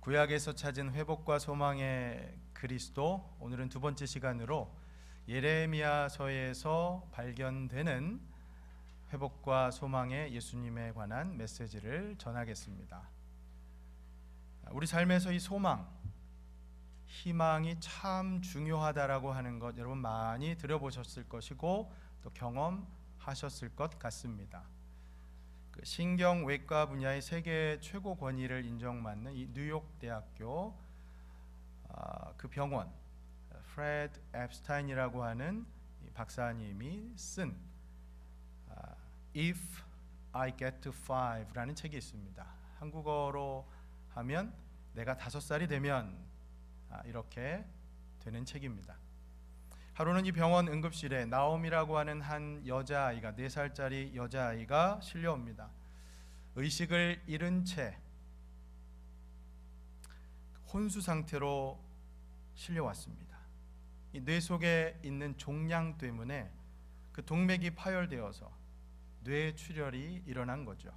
구약에서 찾은 회복과 소망의 그리스도, 오늘은 두 번째 시간으로 예레미야서에서 발견되는 회복과 소망의 예수님에 관한 메시지를 전하겠습니다. 우리 삶에서 이 소망, 희망이 참 중요하다라고 하는 것 여러분 많이 들어보셨을 것이고 또 경험하셨을 것 같습니다. 신경외과 분야의 세계 최고 권위를 인정받는 이 뉴욕 대학교 그 병원 프레드 앱스타인이라고 하는 박사님이 쓴 If I Get to Five라는 책이 있습니다. 한국어로 하면 내가 5살이 되면 이렇게 되는 책입니다. 하루는 이 병원 응급실에 나옴이라고 하는 한 여자아이가 4살짜리 여자아이가 실려옵니다. 의식을 잃은 채 혼수 상태로 실려왔습니다. 이 뇌 속에 있는 종양 때문에 그 동맥이 파열되어서 뇌출혈이 일어난 거죠.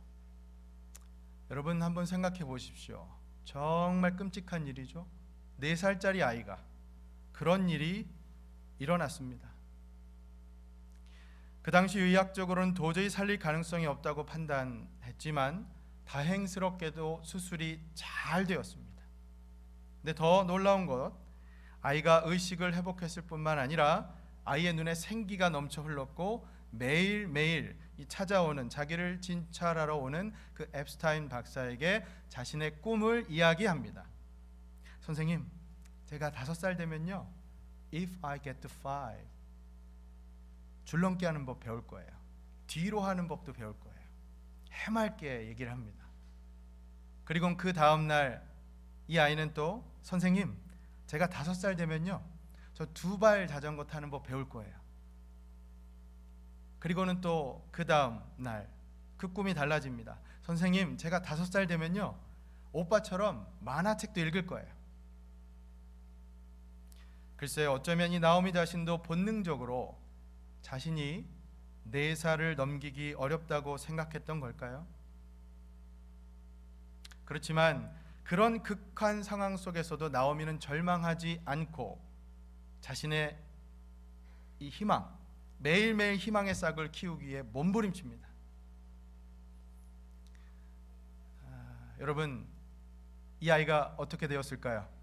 여러분 한번 생각해 보십시오. 정말 끔찍한 일이죠. 4살짜리 아이가 그런 일이 일어났습니다. 그 당시 의학적으로는 도저히 살릴 가능성이 없다고 판단했지만 다행스럽게도 수술이 잘 되었습니다. 근데 더 놀라운 것, 아이가 의식을 회복했을 뿐만 아니라 아이의 눈에 생기가 넘쳐 흘렀고 매일매일 찾아오는 자기를 진찰하러 오는 그 앱스타인 박사에게 자신의 꿈을 이야기합니다. 선생님, 제가 5살 되면요 If I get to five, 줄넘기 하는 법 배울 거예요. 뒤로 하는 법도 배울 거예요. 해맑게 얘기를 합니다. 그리고 그 다음날 이 아이는 또 선생님, 제가 5살 되면요 저 2발 자전거 타는 법 배울 거예요. 그리고는 또 그 다음 날 그 꿈이 달라집니다. 선생님, 제가 5살 되면요 오빠처럼 만화책도 읽을 거예요. 글쎄요, 어쩌면 이 나오미 자신도 본능적으로 자신이 4살을 넘기기 어렵다고 생각했던 걸까요? 그렇지만 그런 극한 상황 속에서도 나오미는 절망하지 않고 자신의 이 희망, 매일매일 희망의 싹을 키우기 위해 몸부림칩니다. 여러분, 이 아이가 어떻게 되었을까요?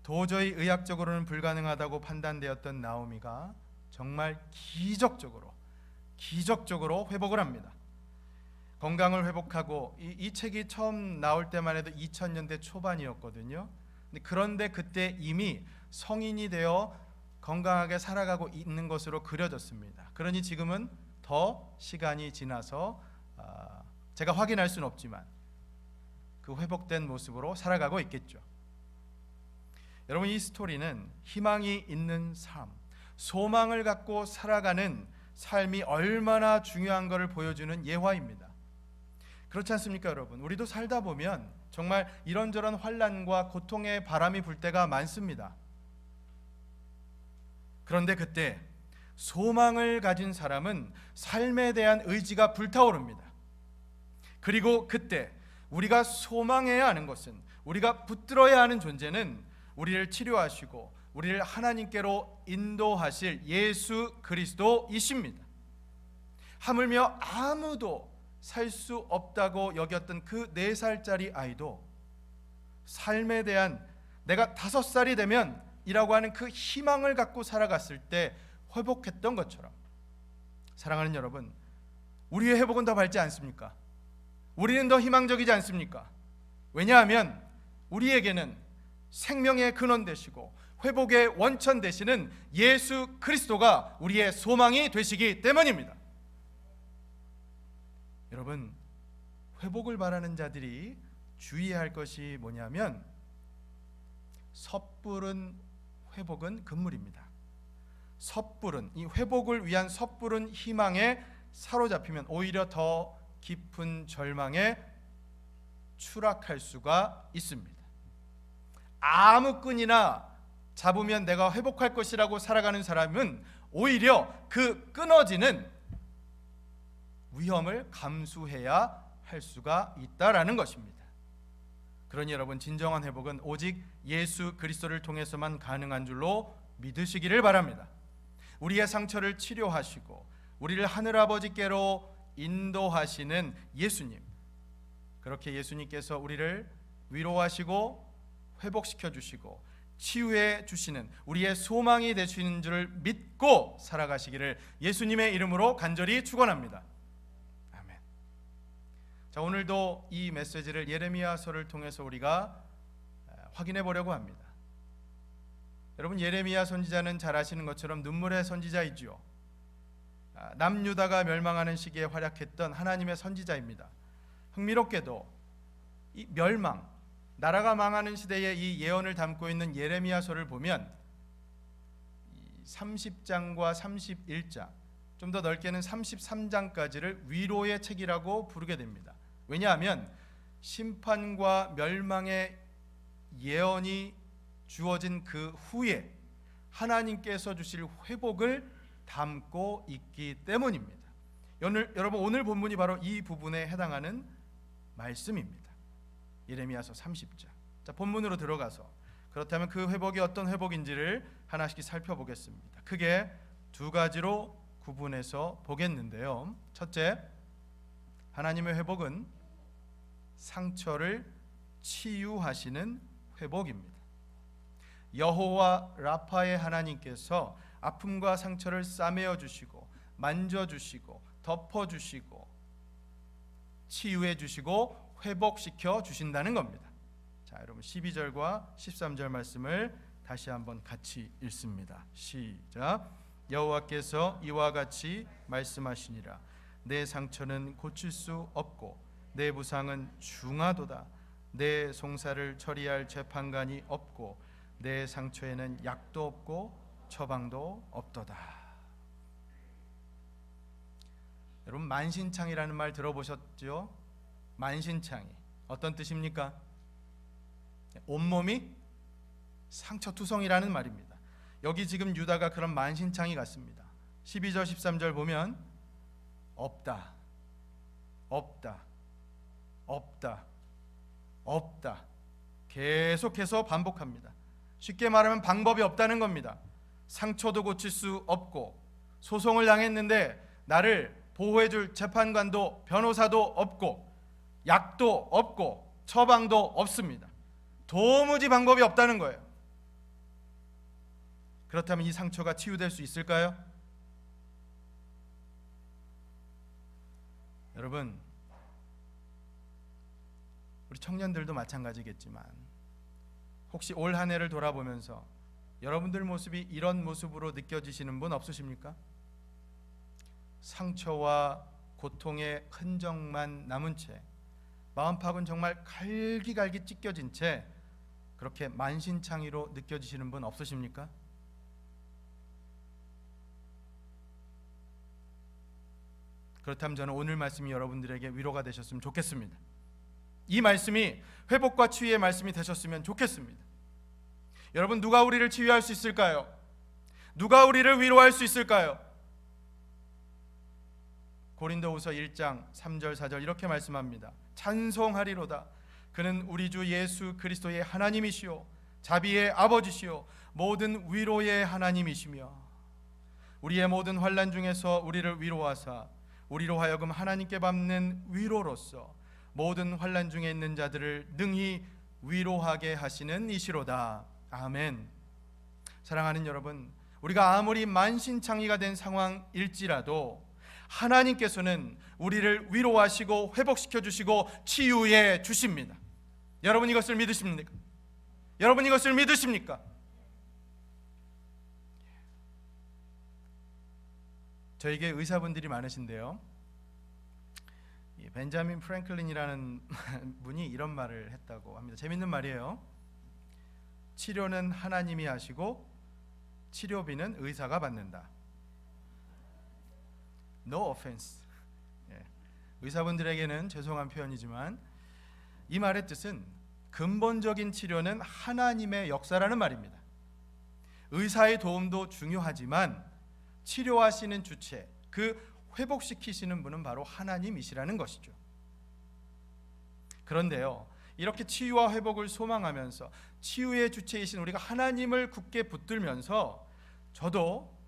도저히 의학적으로는 불가능하다고 판단되었던 나오미가 정말 기적적으로 회복을 합니다. 건강을 회복하고 이 책이 처음 나올 때만 해도 2000년대 초반이었거든요. 그런데 그때 이미 성인이 되어 건강하게 살아가고 있는 것으로 그려졌습니다. 그러니 지금은 더 시간이 지나서 제가 확인할 수는 없지만 그 회복된 모습으로 살아가고 있겠죠. 여러분, 이 스토리는 희망이 있는 삶, 소망을 갖고 살아가는 삶이 얼마나 중요한 것을 보여주는 예화입니다. 그렇지 않습니까, 여러분? 우리도 살다 보면 정말 이런저런 환난과 고통의 바람이 불 때가 많습니다. 그런데 그때 소망을 가진 사람은 삶에 대한 의지가 불타오릅니다. 그리고 그때 우리가 소망해야 하는 것은, 우리가 붙들어야 하는 존재는 우리를 치료하시고 우리를 하나님께로 인도하실 예수 그리스도이십니다. 하물며 아무도 살 수 없다고 여겼던 그 4살짜리 아이도 삶에 대한 내가 5살이 되면 이라고 하는 그 희망을 갖고 살아갔을 때 회복했던 것처럼, 사랑하는 여러분, 우리의 회복은 더 밝지 않습니까? 우리는 더 희망적이지 않습니까? 왜냐하면 우리에게는 생명의 근원 되시고 회복의 원천 되시는 예수 그리스도가 우리의 소망이 되시기 때문입니다. 여러분, 회복을 바라는 자들이 주의해야 할 것이 뭐냐면 섣부른 회복은 금물입니다. 섣부른, 이 회복을 위한 섣부른 희망에 사로잡히면 오히려 더 깊은 절망에 추락할 수가 있습니다. 아무 끈이나 잡으면 내가 회복할 것이라고 살아가는 사람은 오히려 그 끊어지는 위험을 감수해야 할 수가 있다라는 것입니다. 그러니 여러분, 진정한 회복은 오직 예수 그리스도를 통해서만 가능한 줄로 믿으시기를 바랍니다. 우리의 상처를 치료하시고 우리를 하늘아버지께로 인도하시는 예수님, 그렇게 예수님께서 우리를 위로하시고 회복시켜 주시고 치유해 주시는 우리의 소망이 되시는 줄을 믿고 살아가시기를 예수님의 이름으로 간절히 축원합니다. 아멘. 자, 오늘도 이 메시지를 예레미야서를 통해서 우리가 확인해 보려고 합니다. 여러분, 예레미야 선지자는 잘 아시는 것처럼 눈물의 선지자이지요. 남유다가 멸망하는 시기에 활약했던 하나님의 선지자입니다. 흥미롭게도 이 멸망, 나라가 망하는 시대에 이 예언을 담고 있는 예레미야서를 보면 30장과 31장, 좀 더 넓게는 33장까지를 위로의 책이라고 부르게 됩니다. 왜냐하면 심판과 멸망의 예언이 주어진 그 후에 하나님께서 주실 회복을 담고 있기 때문입니다. 여러분, 오늘 본문이 바로 이 부분에 해당하는 말씀입니다. 예레미야서 30장. 자, 본문으로 들어가서 그렇다면 그 회복이 어떤 회복인지를 하나씩 살펴보겠습니다. 크게 두 가지로 구분해서 보겠는데요. 첫째, 하나님의 회복은 상처를 치유하시는 회복입니다. 여호와 라파의 하나님께서 아픔과 상처를 싸매어 주시고 만져 주시고 덮어 주시고 치유해 주시고 회복시켜 주신다는 겁니다. 자, 여러분, 12절과 13절 말씀을 다시 한번 같이 읽습니다. 시작. 여호와께서 이와 같이 말씀하시니라. 내 상처는 고칠 수 없고 내 부상은 중하도다. 내 송사를 처리할 재판관이 없고 내 상처에는 약도 없고 처방도 없도다. 여러분, 만신창이라는 말 들어보셨죠? 만신창이 어떤 뜻입니까? 온몸이 상처투성이라는 말입니다. 여기 지금 유다가 그런 만신창이 같습니다. 12절 13절 보면 없다, 없다, 없다, 없다 계속해서 반복합니다. 쉽게 말하면 방법이 없다는 겁니다. 상처도 고칠 수 없고 소송을 당했는데 나를 보호해줄 재판관도 변호사도 없고 약도 없고 처방도 없습니다. 도무지 방법이 없다는 거예요. 그렇다면 이 상처가 치유될 수 있을까요? 여러분, 우리 청년들도 마찬가지겠지만 혹시 올 한 해를 돌아보면서 여러분들 모습이 이런 모습으로 느껴지시는 분 없으십니까? 상처와 고통의 흔적만 남은 채, 마음팍은 정말 갈기갈기 찢겨진 채 그렇게 만신창이로 느껴지시는 분 없으십니까? 그렇다면 저는 오늘 말씀이 여러분들에게 위로가 되셨으면 좋겠습니다. 이 말씀이 회복과 치유의 말씀이 되셨으면 좋겠습니다. 여러분, 누가 우리를 치유할 수 있을까요? 누가 우리를 위로할 수 있을까요? 고린도후서 1장 3절 4절 이렇게 말씀합니다. 찬송하리로다. 그는 우리 주 예수 그리스도의 하나님이시요 자비의 아버지시요 모든 위로의 하나님이시며 우리의 모든 환난 중에서 우리를 위로하사 우리로 하여금 하나님께 받는 위로로서 모든 환난 중에 있는 자들을 능히 위로하게 하시는 이시로다. 아멘. 사랑하는 여러분, 우리가 아무리 만신창이가 된 상황일지라도 하나님께서는 우리를 위로하시고 회복시켜 주시고 치유해 주십니다. 여러분, 이것을 믿으십니까? 여러분, 이것을 믿으십니까? 저에게 의사분들이 많으신데요, 벤자민 프랭클린이라는 분이 이런 말을 했다고 합니다. 재밌는 말이에요. 치료는 하나님이 하시고 치료비는 의사가 받는다. No offense. 의사분들에게는 죄송한 표현이지만 이 말의 뜻은 근본적인 치료는 하나님의 역사라는 말입니다. 의사의 도움도 중요하지만 치료하시는 주체, 그 회복시키시는 분은 바로 하나님이시라는 것이죠. 그런데요, 이렇게 치유와 회복을 소망하면서 치유의 주체이신 우리가 하나님을 굳게 붙들면서, 저도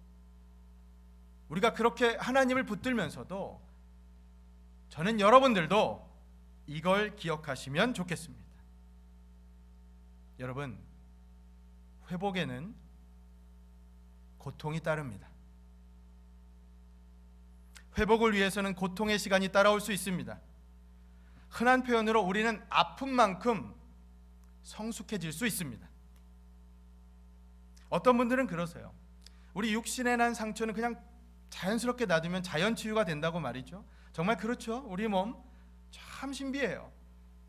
우리가 그렇게 하나님을 붙들면서도 저는 여러분들도 이걸 기억하시면 좋겠습니다. 여러분, 회복에는 고통이 따릅니다. 회복을 위해서는 고통의 시간이 따라올 수 있습니다. 흔한 표현으로 우리는 아픈 만큼 성숙해질 수 있습니다. 어떤 분들은 그러세요. 우리 육신에 난 상처는 그냥 자연스럽게 놔두면 자연 치유가 된다고 말이죠. 정말 그렇죠. 우리 몸 참 신비해요.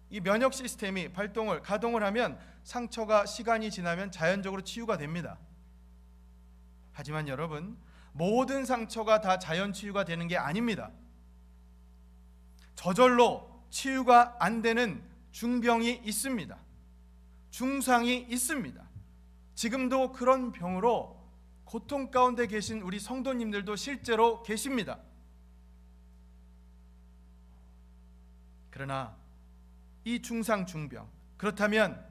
이 면역 시스템이 가동을 하면 상처가 시간이 지나면 자연적으로 치유가 됩니다. 하지만 여러분, 모든 상처가 다 자연 치유가 되는 게 아닙니다. 저절로 치유가 안 되는 중병이 있습니다. 중상이 있습니다. 지금도 그런 병으로 고통 가운데 계신 우리 성도님들도 실제로 계십니다. 그러나 이 중상, 중병, 그렇다면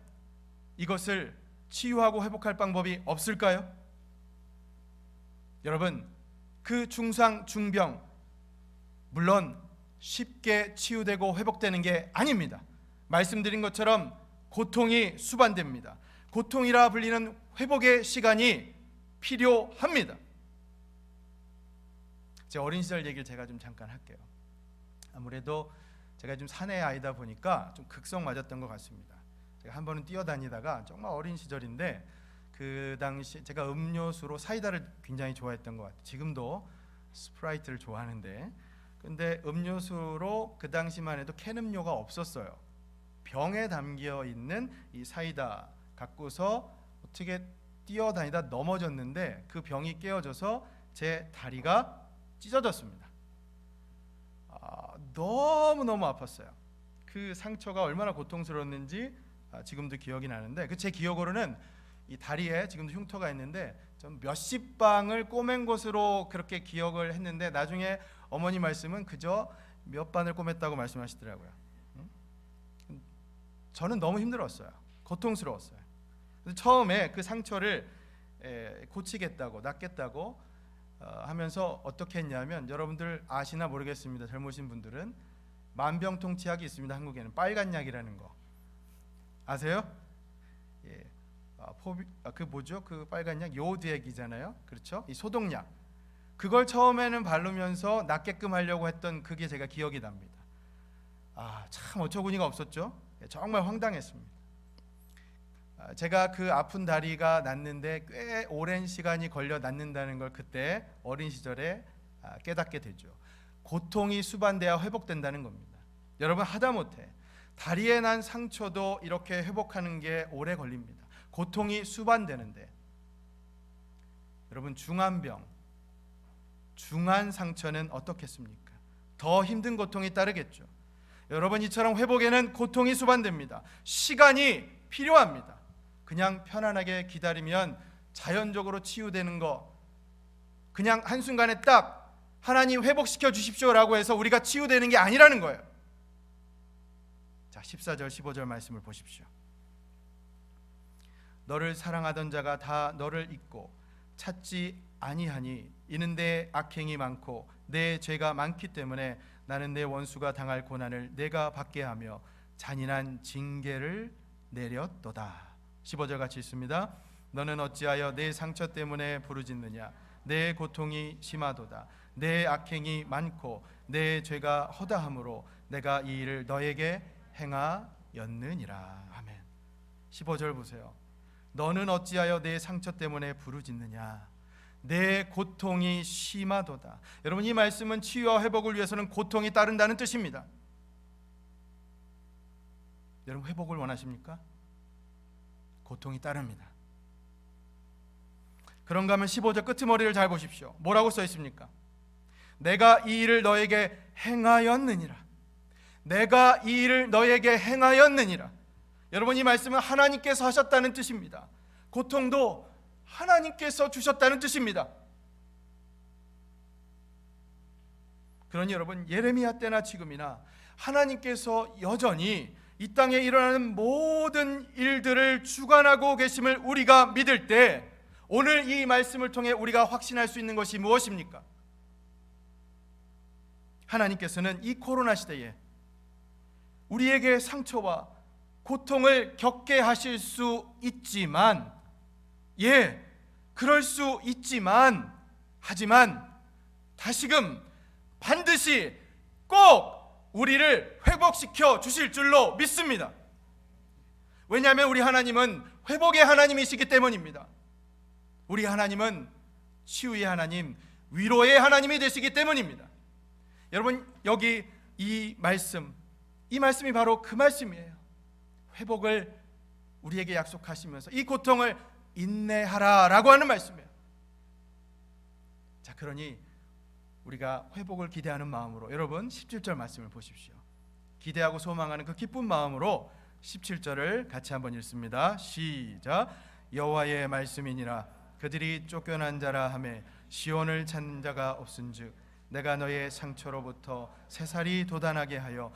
이것을 치유하고 회복할 방법이 없을까요? 여러분, 그 중상, 중병 물론 쉽게 치유되고 회복되는 게 아닙니다. 말씀드린 것처럼 고통이 수반됩니다. 고통이라 불리는 회복의 시간이 필요합니다. 제 어린 시절 얘기를 제가 좀 잠깐 할게요. 아무래도 제가 좀 사내 아이다 보니까 좀 극성 맞았던 것 같습니다. 제가 한 번은 뛰어다니다가 정말 어린 시절인데 그 당시 제가 음료수로 사이다를 굉장히 좋아했던 것 같아요. 지금도 스프라이트를 좋아하는데, 근데 음료수로 그 당시만 해도 캔 음료가 없었어요. 병에 담겨 있는 이 사이다 갖고서 어떻게 뛰어다니다 넘어졌는데 그 병이 깨어져서 제 다리가 찢어졌습니다. 너무너무 아팠어요. 그 상처가 얼마나 고통스러웠는지 지금도 기억이 나는데, 그 제 기억으로는 이 다리에 지금도 흉터가 있는데 좀 몇십 방을 꼬맨 것으로 그렇게 기억을 했는데, 나중에 어머니 말씀은 그저 몇 반을 꼬맸다고 말씀하시더라고요. 저는 너무 힘들었어요. 고통스러웠어요. 그래서 처음에 그 상처를 고치겠다고, 낫겠다고 하면서 어떻게 했냐면, 여러분들 아시나 모르겠습니다. 젊으신 분들은 만병통치약이 있습니다. 한국에는 빨간 약이라는 거 아세요? 예. 그 뭐죠? 그 빨간 약 요오드액이잖아요. 그렇죠? 이 소독약. 그걸 처음에는 바르면서 낫게끔 하려고 했던 그게 제가 기억이 납니다. 참 어처구니가 없었죠. 정말 황당했습니다. 제가 그 아픈 다리가 낫는데 꽤 오랜 시간이 걸려 낫는다는 걸 그때 어린 시절에 깨닫게 되죠. 고통이 수반돼야 회복된다는 겁니다. 여러분, 하다못해 다리에 난 상처도 이렇게 회복하는 게 오래 걸립니다. 고통이 수반되는데, 여러분, 중한 상처는 어떻겠습니까? 더 힘든 고통이 따르겠죠. 여러분, 이처럼 회복에는 고통이 수반됩니다. 시간이 필요합니다. 그냥 편안하게 기다리면 자연적으로 치유되는 거, 그냥 한순간에 딱 하나님 회복시켜 주십시오라고 해서 우리가 치유되는 게 아니라는 거예요. 자, 14절 15절 말씀을 보십시오. 너를 사랑하던 자가 다 너를 잊고 찾지 아니하니 이는 내 악행이 많고 내 죄가 많기 때문에 나는 내 원수가 당할 고난을 내가 받게 하며 잔인한 징계를 내렸도다. 15절 같이 있습니다. 너는 어찌하여 내 상처 때문에 부르짖느냐? 내 고통이 심하도다. 내 악행이 많고 내 죄가 허다함으로 내가 이 일을 너에게 행하였느니라. 아멘. 15절 보세요. 너는 어찌하여 내 상처 때문에 부르짖느냐? 내 고통이 심하도다. 여러분, 이 말씀은 치유와 회복을 위해서는 고통이 따른다는 뜻입니다. 여러분, 회복을 원하십니까? 고통이 따릅니다. 그런가 하면 15절 끄트머리를 잘 보십시오. 뭐라고 써 있습니까? 내가 이 일을 너에게 행하였느니라. 내가 이 일을 너에게 행하였느니라. 여러분, 이 말씀은 하나님께서 하셨다는 뜻입니다. 고통도 하나님께서 주셨다는 뜻입니다. 그러니 여러분, 예레미야 때나 지금이나 하나님께서 여전히 이 땅에 일어나는 모든 일들을 주관하고 계심을 우리가 믿을 때 오늘 이 말씀을 통해 우리가 확신할 수 있는 것이 무엇입니까? 하나님께서는 이 코로나 시대에 우리에게 상처와 고통을 겪게 하실 수 있지만, 그럴 수 있지만, 하지만 다시금 반드시 꼭 우리를 회복시켜 주실 줄로 믿습니다. 왜냐하면 우리 하나님은 회복의 하나님이시기 때문입니다. 우리 하나님은 치유의 하나님, 위로의 하나님이 되시기 때문입니다. 여러분, 여기 이 말씀이 바로 그 말씀이에요. 회복을 우리에게 약속하시면서 이 고통을 인내하라라고 하는 말씀이에요. 자, 그러니 우리가 회복을 기대하는 마음으로 여러분 17절 말씀을 보십시오. 기대하고 소망하는 그 기쁜 마음으로 17절을 같이 한번 읽습니다. 시작. 여호와의 말씀이니라. 그들이 쫓겨난 자라 하매 시온을 찾는 자가 없은즉 내가 너의 상처로부터 새살이 돋아나게 하여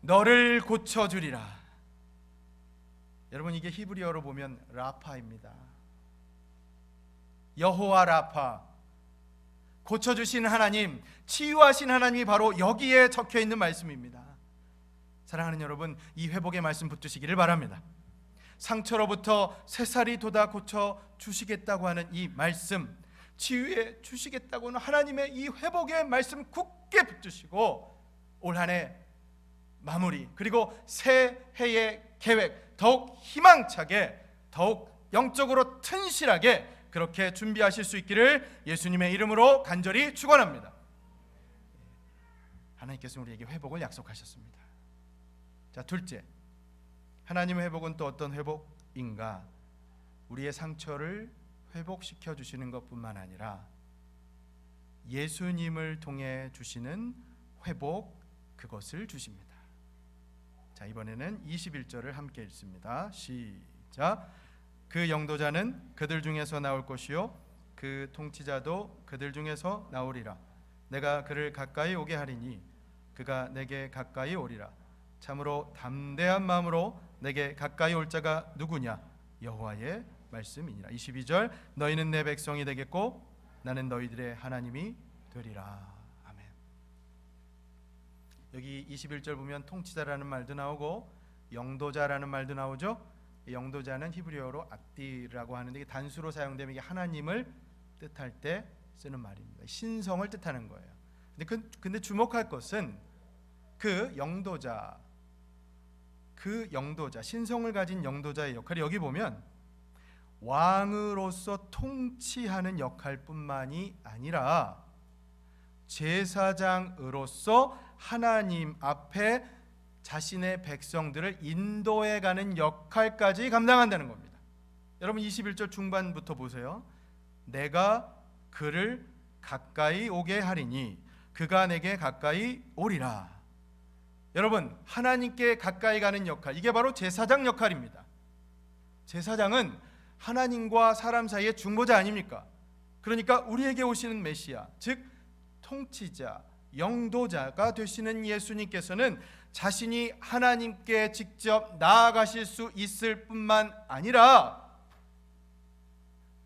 너를 고쳐주리라. 여러분, 이게 히브리어로 보면 라파입니다. 여호와 라파, 고쳐주신 하나님, 치유하신 하나님이 바로 여기에 적혀있는 말씀입니다. 사랑하는 여러분, 이 회복의 말씀 붙드시기를 바랍니다. 상처로부터 새살이 돋아 고쳐주시겠다고 하는 이 말씀, 치유해 주시겠다고는 하나님의 이 회복의 말씀 굳게 붙드시고 올 한 해 마무리, 그리고 새해의 계획 더욱 희망차게, 더욱 영적으로 튼실하게 그렇게 준비하실 수 있기를 예수님의 이름으로 간절히 축원합니다. 하나님께서 우리에게 회복을 약속하셨습니다. 자, 둘째, 하나님의 회복은 또 어떤 회복인가? 우리의 상처를 회복시켜 주시는 것뿐만 아니라 예수님을 통해 주시는 회복, 그것을 주십니다. 자, 이번에는 21절을 함께 읽습니다. 시작. 그 영도자는 그들 중에서 나올 것이요 그 통치자도 그들 중에서 나오리라. 내가 그를 가까이 오게 하리니 그가 내게 가까이 오리라. 참으로 담대한 마음으로 내게 가까이 올 자가 누구냐? 여호와의 말씀이니라. 22절. 너희는 내 백성이 되겠고 나는 너희들의 하나님이 되리라. 아멘. 여기 21절 보면 통치자라는 말도 나오고 영도자라는 말도 나오죠. 영도자는 히브리어로 압디라고 하는데 이게 단수로 사용되면 이게 하나님을 뜻할 때 쓰는 말입니다. 신성을 뜻하는 거예요. 근데 주목할 것은 그 영도자, 신성을 가진 영도자의 역할이 여기 보면 왕으로서 통치하는 역할뿐만이 아니라 제사장으로서 하나님 앞에 자신의 백성들을 인도해가는 역할까지 감당한다는 겁니다. 여러분 21절 중반부터 보세요. 내가 그를 가까이 오게 하리니 그가 내게 가까이 오리라. 여러분, 하나님께 가까이 가는 역할, 이게 바로 제사장 역할입니다. 제사장은 하나님과 사람 사이의 중보자 아닙니까? 그러니까 우리에게 오시는 메시아, 즉 통치자, 영도자가 되시는 예수님께서는 자신이 하나님께 직접 나아가실 수 있을 뿐만 아니라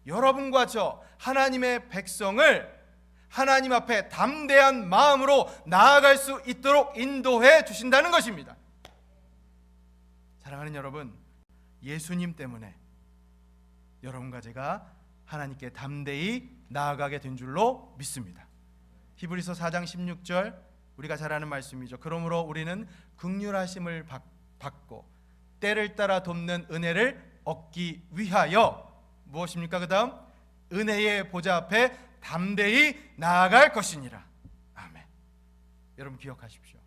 여러분과 저 하나님의 백성을 하나님 앞에 담대한 마음으로 나아갈 수 있도록 인도해 주신다는 것입니다. 사랑하는 여러분, 예수님 때문에 여러분과 제가 하나님께 담대히 나아가게 된 줄로 믿습니다. 히브리서 4장 16절, 우리가 잘 아는 말씀이죠. 그러므로 우리는 긍휼하심을 받고 때를 따라 돕는 은혜를 얻기 위하여 무엇입니까? 그 다음, 은혜의 보좌 앞에 담대히 나아갈 것이니라. 아멘. 여러분 기억하십시오.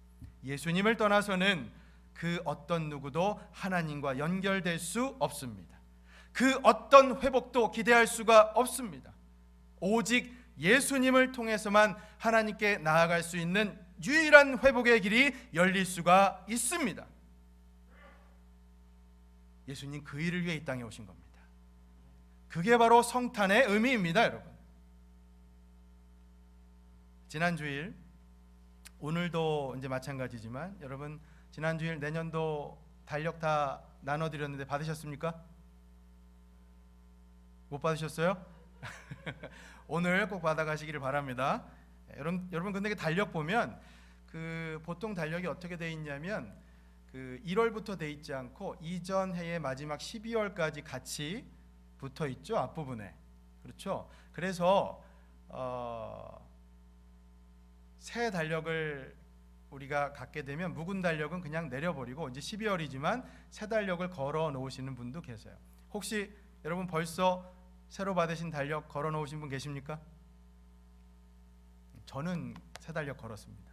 예수님을 떠나서는 그 어떤 누구도 하나님과 연결될 수 없습니다. 그 어떤 회복도 기대할 수가 없습니다. 오직 예수님을 통해서만 하나님께 나아갈 수 있는 유일한 회복의 길이 열릴 수가 있습니다. 예수님 그 일을 위해 이 땅에 오신 겁니다. 그게 바로 성탄의 의미입니다, 여러분. 지난 주일, 오늘도 이제 마찬가지지만 여러분 지난 주일 내년도 달력 다 나눠드렸는데 받으셨습니까? 못 받으셨어요? 오늘 꼭 받아가시기를 바랍니다. 여러분 근데 그 달력 보면 그 보통 달력이 어떻게 돼 있냐면 그 1월부터 돼 있지 않고 이전 해의 마지막 12월까지 같이 붙어 있죠, 앞부분에. 그렇죠? 그래서 새 달력을 우리가 갖게 되면 묵은 달력은 그냥 내려버리고 이제 12월이지만 새 달력을 걸어 놓으시는 분도 계세요. 혹시 여러분 벌써 새로 받으신 달력 걸어 놓으신 분 계십니까? 저는 새 달력 걸었습니다.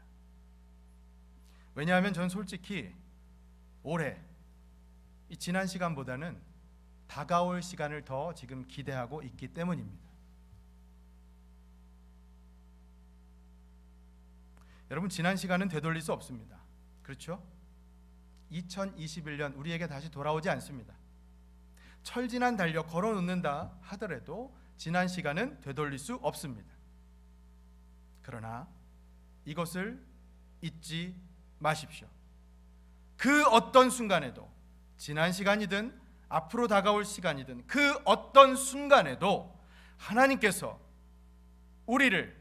왜냐하면 저는 솔직히 올해 이 지난 시간보다는 다가올 시간을 더 지금 기대하고 있기 때문입니다. 여러분, 지난 시간은 되돌릴 수 없습니다. 그렇죠? 2021년 우리에게 다시 돌아오지 않습니다. 철진한 달력 걸어놓는다 하더라도 지난 시간은 되돌릴 수 없습니다. 그러나 이것을 잊지 마십시오. 그 어떤 순간에도, 지난 시간이든 앞으로 다가올 시간이든 그 어떤 순간에도 하나님께서 우리를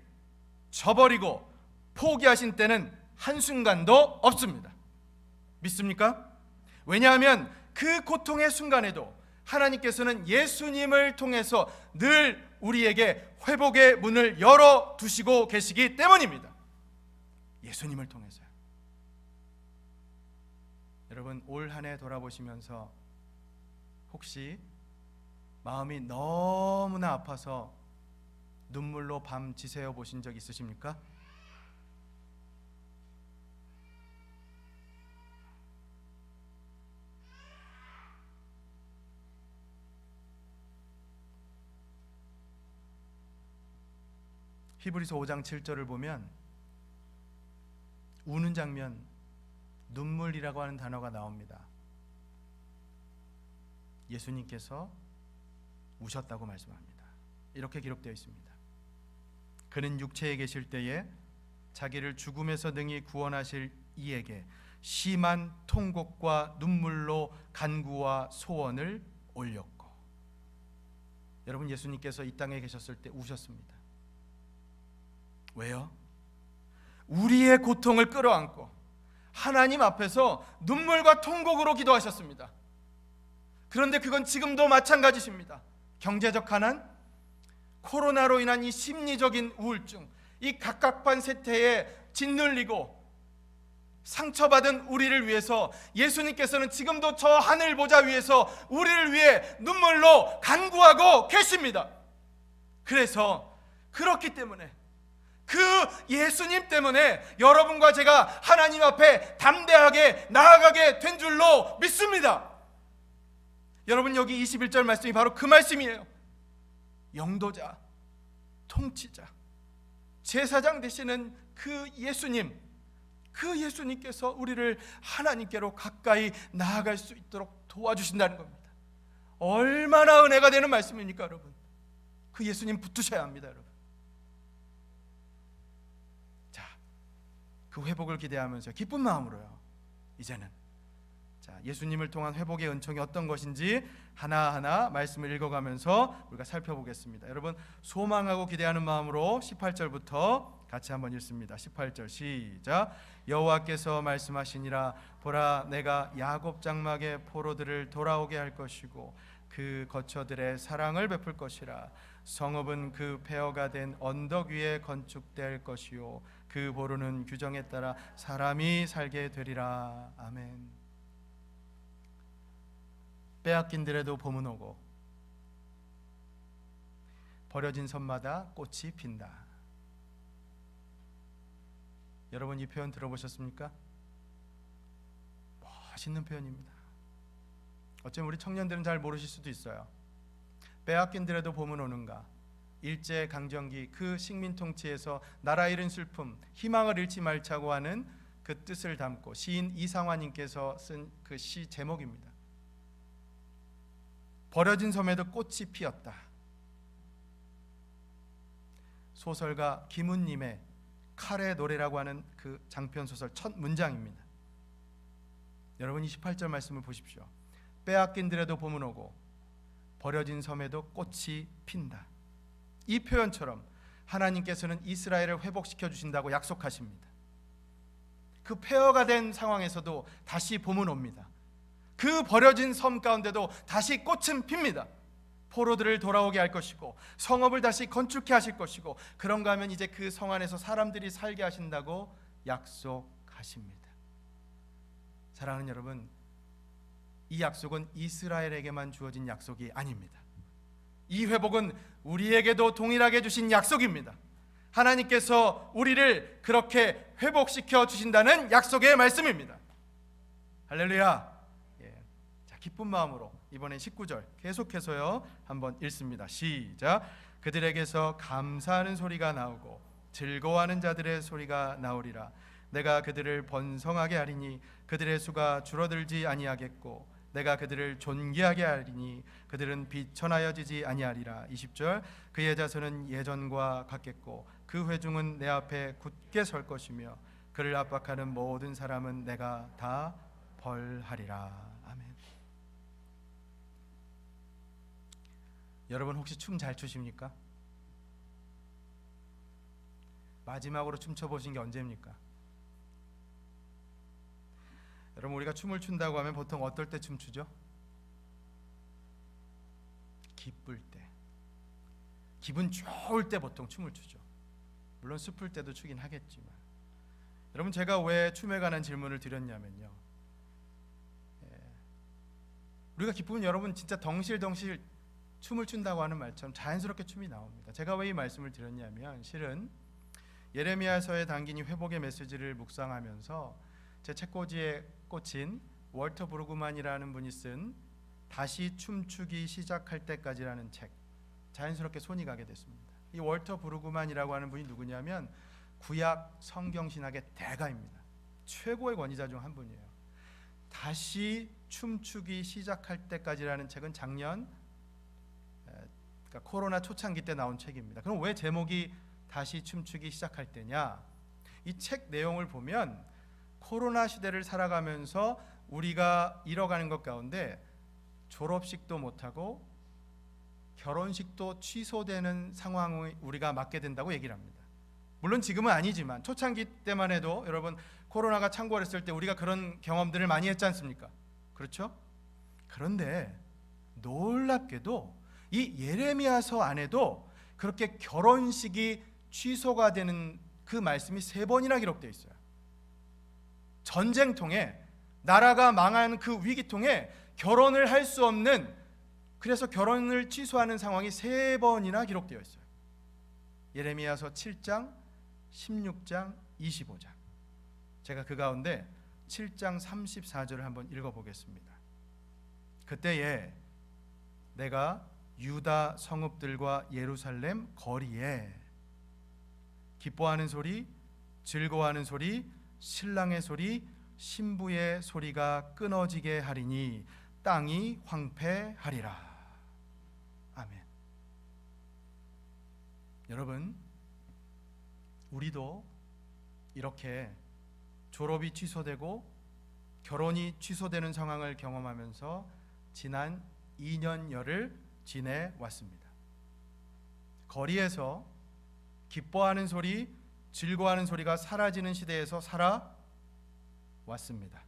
저버리고 포기하신 때는 한순간도 없습니다. 믿습니까? 왜냐하면 그 고통의 순간에도 하나님께서는 예수님을 통해서 늘 우리에게 회복의 문을 열어두시고 계시기 때문입니다. 예수님을 통해서요. 여러분, 올 한 해 돌아보시면서 혹시 마음이 너무나 아파서 눈물로 밤 지새워 보신 적 있으십니까? 히브리서 5장 7절을 보면 우는 장면, 눈물이라고 하는 단어가 나옵니다. 예수님께서 우셨다고 말씀합니다. 이렇게 기록되어 있습니다. 그는 육체에 계실 때에 자기를 죽음에서 능히 구원하실 이에게 심한 통곡과 눈물로 간구와 소원을 올렸고. 여러분, 예수님께서 이 땅에 계셨을 때 우셨습니다. 왜요? 우리의 고통을 끌어안고 하나님 앞에서 눈물과 통곡으로 기도하셨습니다. 그런데 그건 지금도 마찬가지십니다. 경제적 가난, 코로나로 인한 이 심리적인 우울증, 이 갑갑한 세태에 짓눌리고 상처받은 우리를 위해서 예수님께서는 지금도 저 하늘 보좌 위에서 우리를 위해 눈물로 간구하고 계십니다. 그래서 그렇기 때문에 그 예수님 때문에 여러분과 제가 하나님 앞에 담대하게 나아가게 된 줄로 믿습니다. 여러분, 여기 21절 말씀이 바로 그 말씀이에요. 영도자, 통치자, 제사장 되시는 그 예수님, 그 예수님께서 우리를 하나님께로 가까이 나아갈 수 있도록 도와주신다는 겁니다. 얼마나 은혜가 되는 말씀입니까, 여러분? 그 예수님 붙드셔야 합니다, 여러분. 그 회복을 기대하면서 기쁜 마음으로요, 이제는 예수님을 통한 회복의 은총이 어떤 것인지 하나하나 말씀을 읽어가면서 우리가 살펴보겠습니다. 여러분, 소망하고 기대하는 마음으로 18절부터 같이 한번 읽습니다. 18절 시작. 여호와께서 말씀하시니라, 보라, 내가 야곱 장막의 포로들을 돌아오게 할 것이고 그 거처들의 사랑을 베풀 것이라. 성읍은 그 폐허가 된 언덕 위에 건축될 것이요 그 보루는 규정에 따라 사람이 살게 되리라. 아멘. 빼앗긴 들에도 봄은 오고 버려진 섬마다 꽃이 핀다. 여러분, 이 표현 들어보셨습니까? 멋있는 표현입니다. 어쩌면 우리 청년들은 잘 모르실 수도 있어요. 빼앗긴 들에도 봄은 오는가, 일제 강점기 그 식민 통치에서 나라 잃은 슬픔, 희망을 잃지 말자고 하는 그 뜻을 담고 시인 이상화님께서 쓴 그 시 제목입니다. 버려진 섬에도 꽃이 피었다. 소설가 김훈님의 칼의 노래라고 하는 그 장편 소설 첫 문장입니다. 여러분 28절 말씀을 보십시오. 빼앗긴 들에도 봄은 오고 버려진 섬에도 꽃이 핀다. 이 표현처럼 하나님께서는 이스라엘을 회복시켜 주신다고 약속하십니다. 그 폐허가 된 상황에서도 다시 봄은 옵니다. 그 버려진 섬 가운데도 다시 꽃은 핍니다. 포로들을 돌아오게 할 것이고 성읍을 다시 건축해 하실 것이고, 그런가 하면 이제 그 성 안에서 사람들이 살게 하신다고 약속하십니다. 사랑하는 여러분, 이 약속은 이스라엘에게만 주어진 약속이 아닙니다. 이 회복은 우리에게도 동일하게 주신 약속입니다. 하나님께서 우리를 그렇게 회복시켜 주신다는 약속의 말씀입니다. 할렐루야. 자, 기쁜 마음으로 이번엔 19절 계속해서요 한번 읽습니다. 시작. 그들에게서 감사하는 소리가 나오고 즐거워하는 자들의 소리가 나오리라. 내가 그들을 번성하게 하리니 그들의 수가 줄어들지 아니하겠고 내가 그들을 존귀하게 하리니 그들은 비천하여지지 아니하리라. 20절. 그의 자손은 예전과 같겠고 그 회중은 내 앞에 굳게 설 것이며 그를 압박하는 모든 사람은 내가 다 벌하리라. 아멘. 여러분 혹시 춤 잘 추십니까? 마지막으로 춤춰보신 게 언제입니까? 여러분, 우리가 춤을 춘다고 하면 보통 어떨 때 춤추죠? 기쁠 때, 기분 좋을 때 보통 춤을 추죠. 물론 슬플 때도 추긴 하겠지만. 여러분, 제가 왜 춤에 관한 질문을 드렸냐면요, 우리가 기쁘면 여러분 진짜 덩실덩실 춤을 춘다고 하는 말처럼 자연스럽게 춤이 나옵니다. 제가 왜 이 말씀을 드렸냐면, 실은 예레미야서에 담긴 이 회복의 메시지를 묵상하면서 제 책꽂이에 꽂힌 월터 브루그만이라는 분이 쓴 다시 춤추기 시작할 때까지라는 책, 자연스럽게 손이 가게 됐습니다. 이 월터 브루그만이라고 하는 분이 누구냐면 구약 성경신학의 대가입니다. 최고의 권위자 중 한 분이에요. 다시 춤추기 시작할 때까지라는 책은 작년, 그러니까 코로나 초창기 때 나온 책입니다. 그럼 왜 제목이 다시 춤추기 시작할 때냐? 이 책 내용을 보면 코로나 시대를 살아가면서 우리가 잃어가는 것 가운데 졸업식도 못하고 결혼식도 취소되는 상황을 우리가 맞게 된다고 얘기를 합니다. 물론 지금은 아니지만 초창기 때만 해도 여러분 코로나가 창궐했을 때 우리가 그런 경험들을 많이 했지 않습니까? 그렇죠? 그런데 놀랍게도 이 예레미야서 안에도 그렇게 결혼식이 취소가 되는 그 말씀이 3번이나 기록되어 있어요. 전쟁통에, 나라가 망한 그 위기통에 결혼을 할 수 없는, 그래서 결혼을 취소하는 상황이 3번이나 기록되어 있어요. 예레미야서 7장, 16장, 25장. 제가 그 가운데 7장 34절을 한번 읽어보겠습니다. 그때에 내가 유다 성읍들과 예루살렘 거리에 기뻐하는 소리, 즐거워하는 소리, 신랑의 소리, 신부의 소리가 끊어지게 하리니 땅이 황폐하리라. 아멘. 여러분, 우리도 이렇게 졸업이 취소되고 결혼이 취소되는 상황을 경험하면서 지난 2년여를 지내왔습니다. 거리에서 기뻐하는 소리, 즐거워하는 소리가 사라지는 시대에서 살아왔습니다.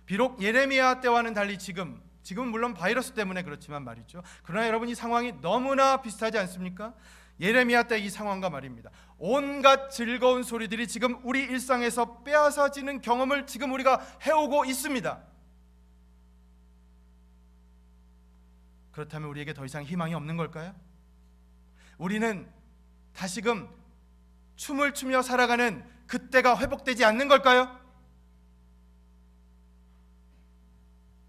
비록 예레미야 때와는 달리 지금은 물론 바이러스 때문에 그렇지만 말이죠. 그러나 여러분, 이 상황이 너무나 비슷하지 않습니까? 예레미야 때 이 상황과 말입니다. 온갖 즐거운 소리들이 지금 우리 일상에서 빼앗아지는 경험을 지금 우리가 해오고 있습니다. 그렇다면 우리에게 더 이상 희망이 없는 걸까요? 우리는 다시금 춤을 추며 살아가는 그때가 회복되지 않는 걸까요?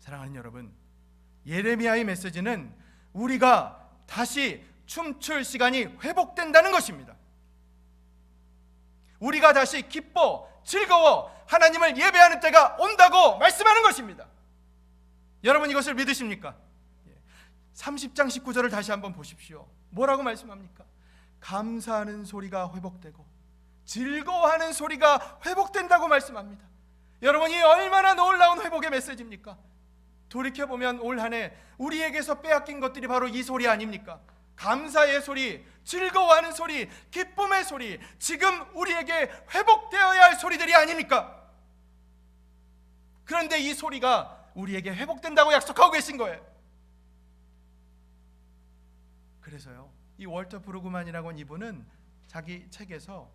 사랑하는 여러분, 예레미야의 메시지는 우리가 다시 춤출 시간이 회복된다는 것입니다. 우리가 다시 기뻐, 즐거워 하나님을 예배하는 때가 온다고 말씀하는 것입니다. 여러분, 이것을 믿으십니까? 30장 19절을 다시 한번 보십시오. 뭐라고 말씀합니까? 감사하는 소리가 회복되고 즐거워하는 소리가 회복된다고 말씀합니다. 여러분이 얼마나 놀라운 회복의 메시지입니까? 돌이켜보면 올 한 해 우리에게서 빼앗긴 것들이 바로 이 소리 아닙니까? 감사의 소리, 즐거워하는 소리, 기쁨의 소리, 지금 우리에게 회복되어야 할 소리들이 아닙니까? 그런데 이 소리가 우리에게 회복된다고 약속하고 계신 거예요. 그래서요, 이 월터 브루그만이라고 이분은 자기 책에서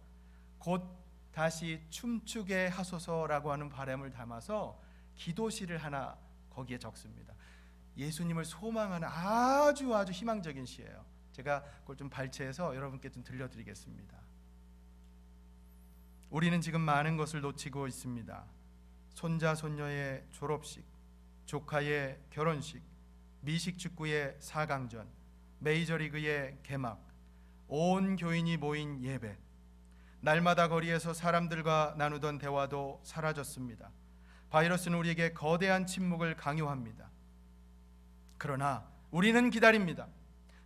곧 다시 춤추게 하소서라고 하는 바람을 담아서 기도시를 하나 거기에 적습니다. 예수님을 소망하는 아주 희망적인 시예요. 제가 그걸 좀 발췌해서 여러분께 좀 들려드리겠습니다. 우리는 지금 많은 것을 놓치고 있습니다. 손자 손녀의 졸업식, 조카의 결혼식, 미식축구의 4강전, 메이저리그의 개막, 온 교인이 모인 예배, 날마다 거리에서 사람들과 나누던 대화도 사라졌습니다. 바이러스는 우리에게 거대한 침묵을 강요합니다. 그러나 우리는 기다립니다.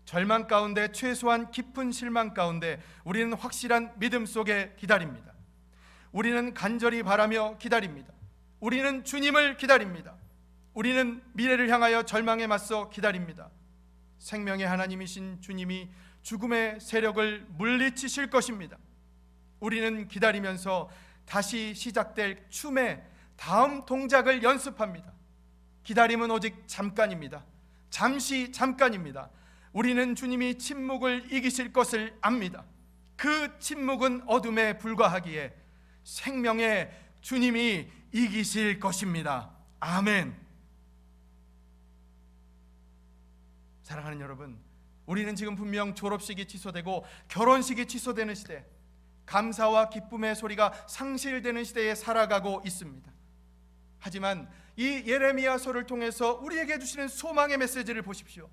절망 가운데, 최소한 깊은 실망 가운데 우리는 확실한 믿음 속에 기다립니다. 우리는 간절히 바라며 기다립니다. 우리는 주님을 기다립니다. 우리는 미래를 향하여 절망에 맞서 기다립니다. 생명의 하나님이신 주님이 죽음의 세력을 물리치실 것입니다. 우리는 기다리면서 다시 시작될 춤의 다음 동작을 연습합니다. 기다림은 오직 잠깐입니다. 잠시 잠깐입니다. 우리는 주님이 침묵을 이기실 것을 압니다. 그 침묵은 어둠에 불과하기에 생명의 주님이 이기실 것입니다. 아멘. 사랑하는 여러분, 우리는 지금 분명 졸업식이 취소되고 결혼식이 취소되는 시대, 감사와 기쁨의 소리가 상실되는 시대에 살아가고 있습니다. 하지만 이 예레미야서를 통해서 우리에게 주시는 소망의 메시지를 보십시오.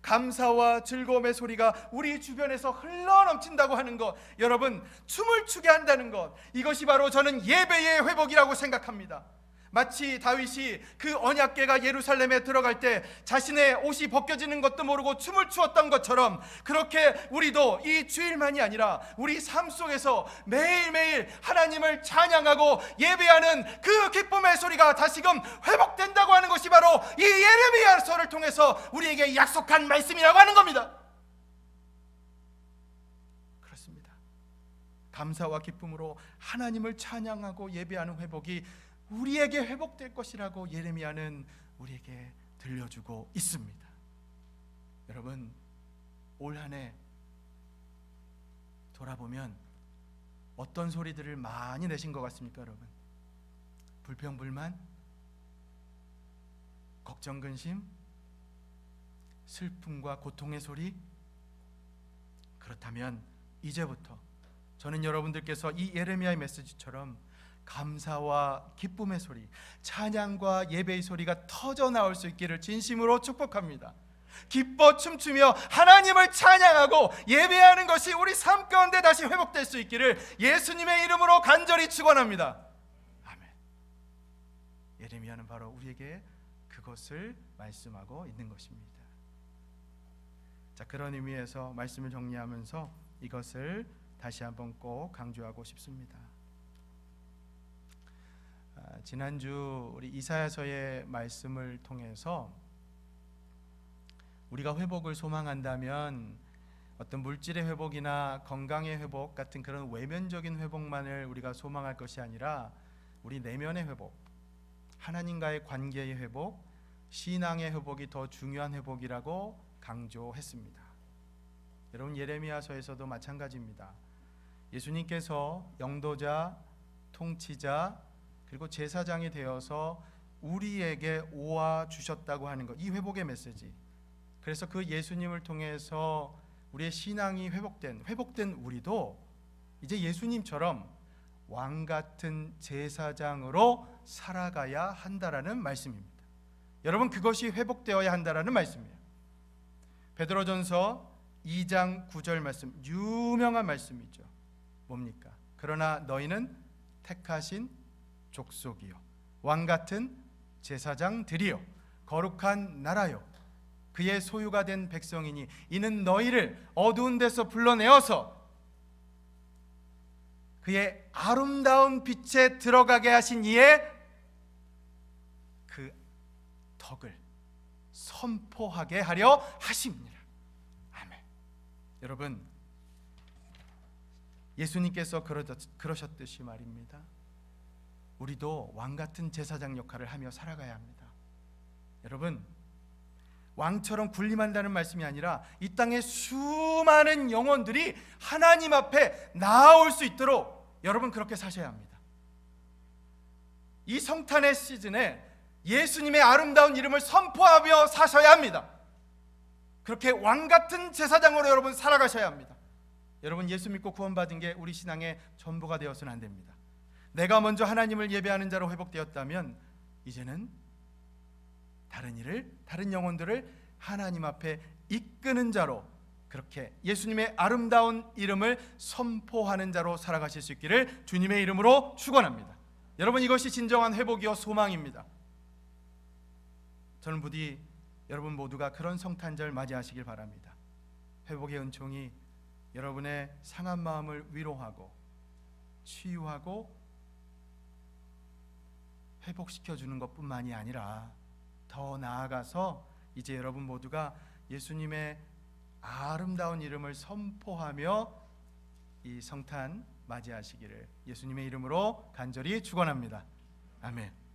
감사와 즐거움의 소리가 우리 주변에서 흘러넘친다고 하는 것, 여러분, 춤을 추게 한다는 것, 이것이 바로 저는 예배의 회복이라고 생각합니다. 마치 다윗이 그 언약궤가 예루살렘에 들어갈 때 자신의 옷이 벗겨지는 것도 모르고 춤을 추었던 것처럼, 그렇게 우리도 이 주일만이 아니라 우리 삶 속에서 매일매일 하나님을 찬양하고 예배하는 그 기쁨의 소리가 다시금 회복된다고 하는 것이 바로 이 예레미야서를 통해서 우리에게 약속한 말씀이라고 하는 겁니다. 그렇습니다. 감사와 기쁨으로 하나님을 찬양하고 예배하는 회복이 우리에게 회복될 것이라고 예레미야는 우리에게 들려주고 있습니다. 여러분, 올 한 해 돌아보면 어떤 소리들을 많이 내신 것 같습니까, 여러분? 불평불만, 걱정, 근심, 슬픔과 고통의 소리? 그렇다면 이제부터 저는 여러분들께서 이 예레미야의 메시지처럼 감사와 기쁨의 소리, 찬양과 예배의 소리가 터져 나올 수 있기를 진심으로 축복합니다. 기뻐 춤추며 하나님을 찬양하고 예배하는 것이 우리 삶 가운데 다시 회복될 수 있기를 예수님의 이름으로 간절히 축원합니다. 아멘. 예레미야는 바로 우리에게 그것을 말씀하고 있는 것입니다. 자, 그런 의미에서 말씀을 정리하면서 이것을 다시 한번 꼭 강조하고 싶습니다. 지난주 우리 이사야서의 말씀을 통해서 우리가 회복을 소망한다면 어떤 물질의 회복이나 건강의 회복 같은 그런 외면적인 회복만을 우리가 소망할 것이 아니라 우리 내면의 회복, 하나님과의 관계의 회복, 신앙의 회복이 더 중요한 회복이라고 강조했습니다. 여러분, 예레미야서에서도 마찬가지입니다. 예수님께서 영도자, 통치자, 그리고 제사장이 되어서 우리에게 오아 주셨다고 하는 것, 이 회복의 메시지. 그래서 그 예수님을 통해서 우리의 신앙이 회복된 우리도 이제 예수님처럼 왕 같은 제사장으로 살아가야 한다라는 말씀입니다. 여러분, 그것이 회복되어야 한다라는 말씀이에요. 베드로전서 2장 9절 말씀, 유명한 말씀이죠. 뭡니까? 그러나 너희는 택하신 족속이요, 왕 같은 제사장들이요, 거룩한 나라요, 그의 소유가 된 백성이니 이는 너희를 어두운 데서 불러내어서 그의 아름다운 빛에 들어가게 하신 이의 덕을 선포하게 하려 하십니다. 아멘. 여러분, 예수님께서 그러셨듯이 말입니다. 우리도 왕같은 제사장 역할을 하며 살아가야 합니다. 여러분, 왕처럼 군림한다는 말씀이 아니라 이 땅의 수많은 영혼들이 하나님 앞에 나아올 수 있도록 여러분 그렇게 사셔야 합니다. 이 성탄의 시즌에 예수님의 아름다운 이름을 선포하며 사셔야 합니다. 그렇게 왕같은 제사장으로 여러분 살아가셔야 합니다. 여러분, 예수 믿고 구원받은 게 우리 신앙의 전부가 되어서는 안 됩니다. 내가 먼저 하나님을 예배하는 자로 회복되었다면 이제는 다른 영혼들을 하나님 앞에 이끄는 자로, 그렇게 예수님의 아름다운 이름을 선포하는 자로 살아가실 수 있기를 주님의 이름으로 축원합니다. 여러분, 이것이 진정한 회복이요 소망입니다. 저는 부디 여러분 모두가 그런 성탄절 맞이하시길 바랍니다. 회복의 은총이 여러분의 상한 마음을 위로하고 치유하고 회복시켜주는 것뿐만이 아니라 더 나아가서 이제 여러분 모두가 예수님의 아름다운 이름을 선포하며 이 성탄 맞이하시기를 예수님의 이름으로 간절히 축원합니다. 아멘.